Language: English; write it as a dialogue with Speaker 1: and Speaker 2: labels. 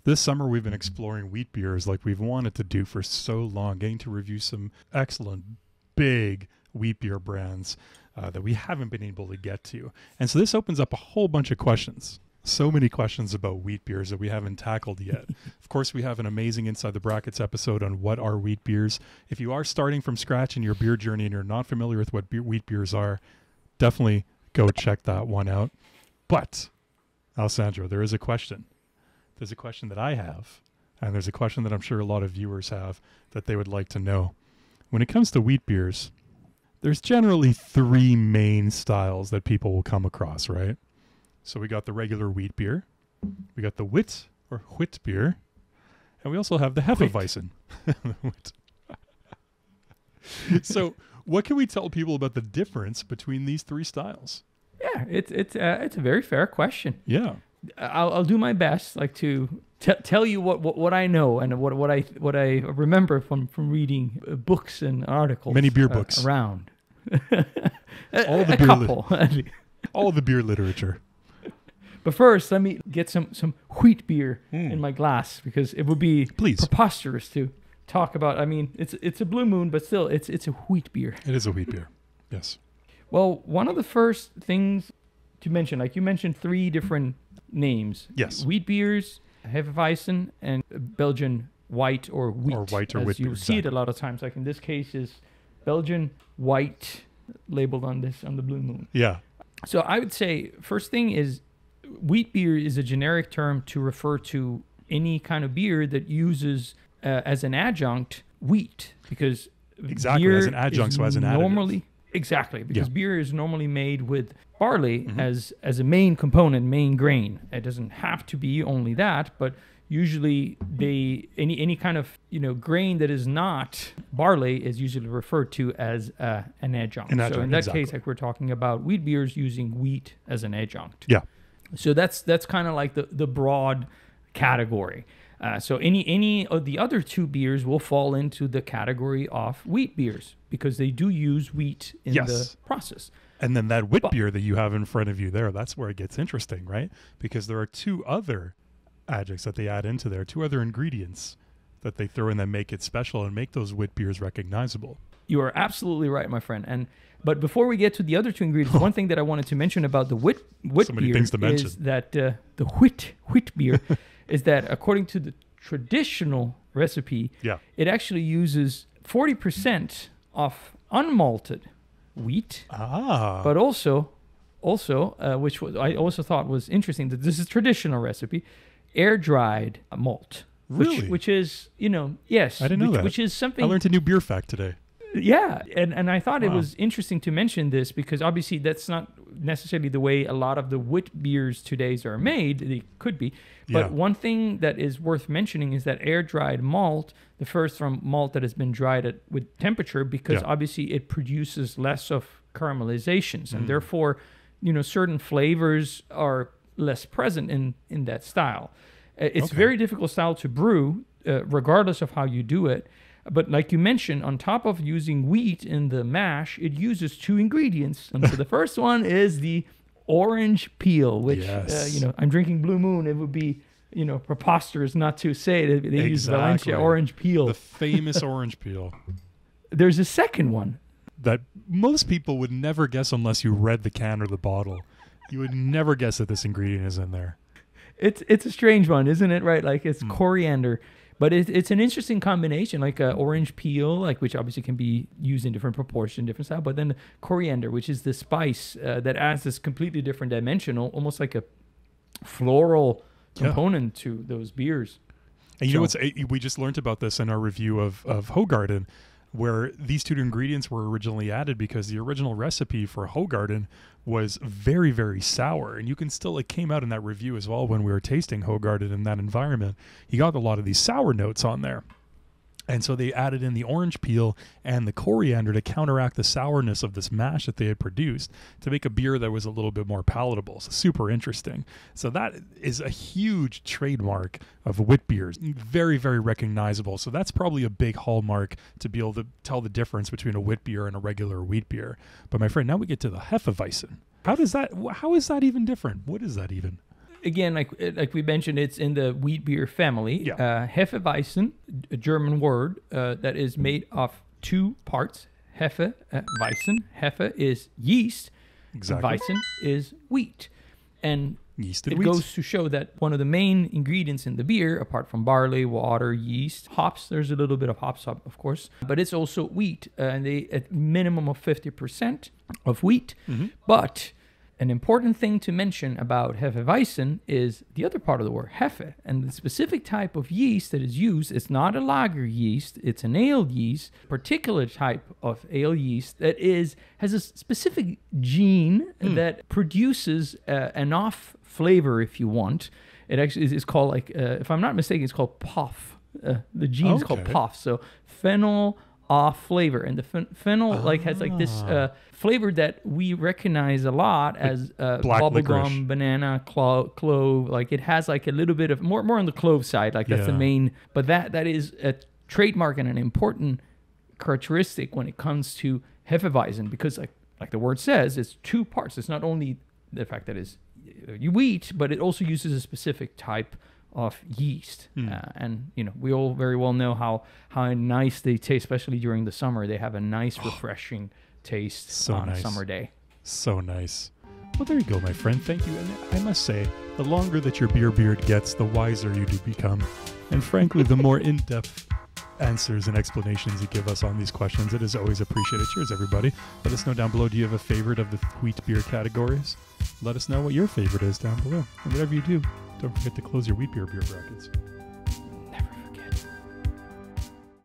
Speaker 1: This summer, we've been exploring wheat beers like we've wanted to do for so long, getting to review some excellent, big wheat beer brands that we haven't been able to get to. And so this opens up a whole bunch of questions. So many questions about wheat beers that we haven't tackled yet. Of course, we have an amazing Inside the Brackets episode on what are wheat beers. If you are starting from scratch in your beer journey and you're not familiar with what wheat beers are, definitely go check that one out. But, Alessandro, there is a question. There's a question that I have, and there's a question that I'm sure a lot of viewers have that they would like to know. When it comes to wheat beers, there's generally three main styles that people will come across, right? So we got the regular wheat beer, we got the wit or wheat beer, and we also have the Hefeweizen. So what can we tell people about the difference between these three styles?
Speaker 2: Yeah, it's a very fair question.
Speaker 1: Yeah.
Speaker 2: I'll do my best, like to tell you what I know and what I remember from reading books and articles.
Speaker 1: Many beer books
Speaker 2: around.
Speaker 1: All the
Speaker 2: a couple.
Speaker 1: All the beer literature.
Speaker 2: But first, let me get some wheat beer in my glass, because it would be preposterous to talk about. I mean, it's a Blue Moon, but still, it's a wheat beer.
Speaker 1: It is a wheat beer. Yes.
Speaker 2: Well, one of the first things to mention, like you mentioned, three different names.
Speaker 1: Yes.
Speaker 2: Wheat beers, Hefeweizen, and Belgian white or wheat.
Speaker 1: Or white or wheat beer.
Speaker 2: You see it a lot of times. Like in this case, is Belgian white labeled on the Blue Moon.
Speaker 1: Yeah.
Speaker 2: So I would say first thing is wheat beer is a generic term to refer to any kind of beer that uses as an adjunct wheat, because
Speaker 1: beer as an adjunct, so as an additive.
Speaker 2: Exactly, because beer is normally made with barley as a main component, main grain. It doesn't have to be only that, but usually any kind of grain that is not barley is usually referred to as an adjunct. So in that case, like we're talking about wheat beers using wheat as an adjunct.
Speaker 1: Yeah.
Speaker 2: So that's kind of like the broad category. So any of the other two beers will fall into the category of wheat beers, because they do use wheat in the process.
Speaker 1: And then that wheat beer that you have in front of you there, that's where it gets interesting, right? Because there are two other adjuncts that they add into there, two other ingredients that they throw in that make it special and make those wheat beers recognizable.
Speaker 2: You are absolutely right, my friend. But before we get to the other two ingredients, one thing that I wanted to mention about the wheat beer is that the wheat beer is that according to the traditional recipe, it actually uses 40% of unmalted wheat, but also which I also thought was interesting, that this is traditional recipe, air-dried malt.
Speaker 1: Really?
Speaker 2: Which is, yes.
Speaker 1: I didn't know that.
Speaker 2: Which is something...
Speaker 1: I learned a new beer fact today.
Speaker 2: Yeah, and I thought it was interesting to mention this, because obviously that's not necessarily the way a lot of the wheat beers today are made. They could be. But one thing that is worth mentioning is that air-dried malt differs from malt that has been dried with temperature, because obviously it produces less of caramelizations, and therefore, certain flavors are less present in that style. It's a very difficult style to brew, regardless of how you do it. But like you mentioned, on top of using wheat in the mash, it uses two ingredients. And so the first one is the orange peel, which, I'm drinking Blue Moon. It would be, preposterous not to say that they use Valencia orange peel.
Speaker 1: The famous orange peel.
Speaker 2: There's a second one
Speaker 1: that most people would never guess unless you read the can or the bottle. You would never guess that this ingredient is in there.
Speaker 2: It's a strange one, isn't it? Right? Like it's coriander. But it's an interesting combination, like orange peel, like which obviously can be used in different proportion, different style. But then coriander, which is the spice that adds this completely different dimension, almost like a floral component to those beers.
Speaker 1: And we just learned about this in our review of Hoegaarden, where these two ingredients were originally added because the original recipe for Hoegaarden was very, very sour. And you can still, it came out in that review as well when we were tasting Hoegaarden in that environment. You got a lot of these sour notes on there. And so they added in the orange peel and the coriander to counteract the sourness of this mash that they had produced to make a beer that was a little bit more palatable. So super interesting. So that is a huge trademark of wheat beers. Very, very recognizable. So that's probably a big hallmark to be able to tell the difference between a wheat beer and a regular wheat beer. But my friend, now we get to the Hefeweizen. How is that even different? What is that even?
Speaker 2: again, like we mentioned, it's in the wheat beer family.
Speaker 1: Yeah.
Speaker 2: Hefeweizen, a German word that is made of 2 parts. Hefeweizen. Hefe is yeast.
Speaker 1: Exactly.
Speaker 2: Weizen is wheat. And
Speaker 1: Yeast and
Speaker 2: it
Speaker 1: wheat.
Speaker 2: goes to show that one of the main ingredients in the beer, apart from barley, water, yeast, hops, there's a little bit of hops, of course, but it's also wheat, and they at minimum of 50% of wheat.
Speaker 1: Mm-hmm.
Speaker 2: But an important thing to mention about Hefeweizen is the other part of the word, Hefe, and the specific type of yeast that is used. It's not a lager yeast, it's an ale yeast, particular type of ale yeast that has a specific gene that produces an off flavor, if you want. It actually is called, like, if I'm not mistaken, it's called POF. The gene is called POF. So phenol off flavor, and the phenol has like this flavor that we recognize a lot as bubblegum, banana, clove. Like it has like a little bit of more on the clove side. Like that's the main. But that is a trademark and an important characteristic when it comes to Hefeweizen, because like the word says, it's 2 parts. It's not only the fact that it's wheat, but it also uses a specific type of yeast. And we all very well know how nice they taste, especially during the summer. They have a nice refreshing taste on a summer day.
Speaker 1: So nice. Well, there you go, my friend. Thank you. And I must say, the longer that your beer beard gets, the wiser you do become. And frankly, the more in-depth answers and explanations you give us on these questions, it is always appreciated. Cheers, everybody. Let us know down below, do you have a favorite of the wheat beer categories? Let us know what your favorite is down below. And whatever you do, don't forget to close your wheat beer brackets.